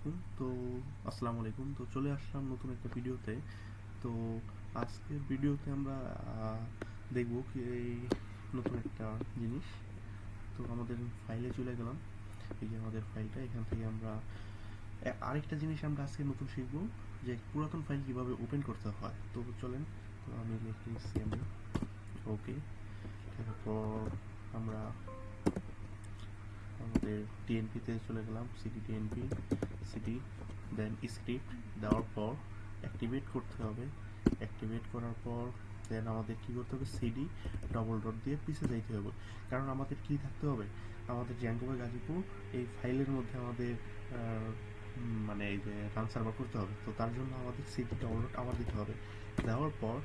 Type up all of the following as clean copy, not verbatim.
আলাইকুম। তো আসসালামু আলাইকুম। তো চলে আসলাম নতুন একটা ভিডিওতে। তো আজকের ভিডিওতে আমরা দেখব কি এই নতুন একটা জিনিস। তো আমাদের ফাইলে চলে গেলাম। এই যে আমাদের ফাইলটা, এখান থেকে আমরা আরেকটা জিনিস আমরা আজকে নতুন শিখব, যে পুরাতন ফাইল কিভাবে ওপেন করতে হয়। তো চলেন, তো আমি লিখে দিচ্ছি আমি ওকে। তারপর আমরা আমাদের টিএনপিতে চলে গেলাম, সিডি টিএনপি সিডি, দেন স্ক্রিপ্ট দেওয়ার পর অ্যাক্টিভেট করতে হবে। অ্যাক্টিভেট করার পর দেন আমাদের কী করতে হবে, সিডি ডবল ডট দিয়ে পিছে যাইতে হবে। কারণ আমাদের কী থাকতে হবে, আমাদের জ্যাঙ্গো গাজীপুর এই ফাইলের মধ্যে আমাদের মানে এই যে রান সার্ভার করতে হবে। তো তার জন্য আমাদের সিডি ডবল ডট আবার দিতে হবে। দেওয়ার পর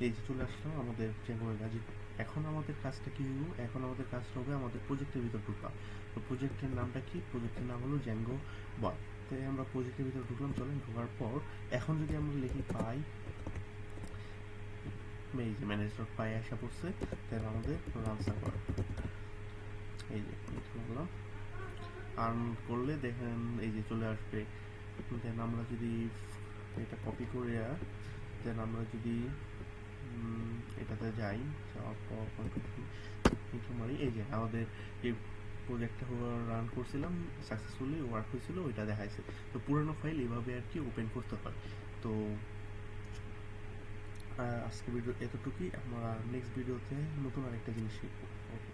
এই যে চলে আসলাম আমাদের জ্যাঙ্গো গাজীপুর। এখন আমাদের কাজটা কী হলো, এখন আমাদের কাজটা হবে আমাদের প্রজেক্টের ভিতর ঢোকা। তো প্রজেক্টের নামটা কি, প্রজেক্টের নাম হলো জ্যাঙ্গো বয়। তো আমরা প্রজেক্টের ভিতরে ঢুকলাম। চলেন, ঢোকার পর এখন যদি আমরা লিখি পাই, এই যে ম্যানেজ ডট পাই আসা পড়ছে, তাহলে আমাদের রান সার্ভার এই যে লিখলাম। আর্ন করলে দেখেন এই যে চলে আসবে। দেন আমরা যদি এটা কপি করে দেন আমরা যদি এটাতে যাই, যাওয়ার পর মারি, এই যে আমাদের এই প্রজেক্টটা রান করছিলাম, সাকসেসফুলি ওয়ার্ক হয়েছিল, ওইটা দেখাইছে। তো পুরোনো ফাইল এভাবে আর কি ওপেন করতে হয়। তো আজকে ভিডিও এতটুকুই। আমরা নেক্সট ভিডিওতে নতুন আরেকটা জিনিস শিখবো। ওকে।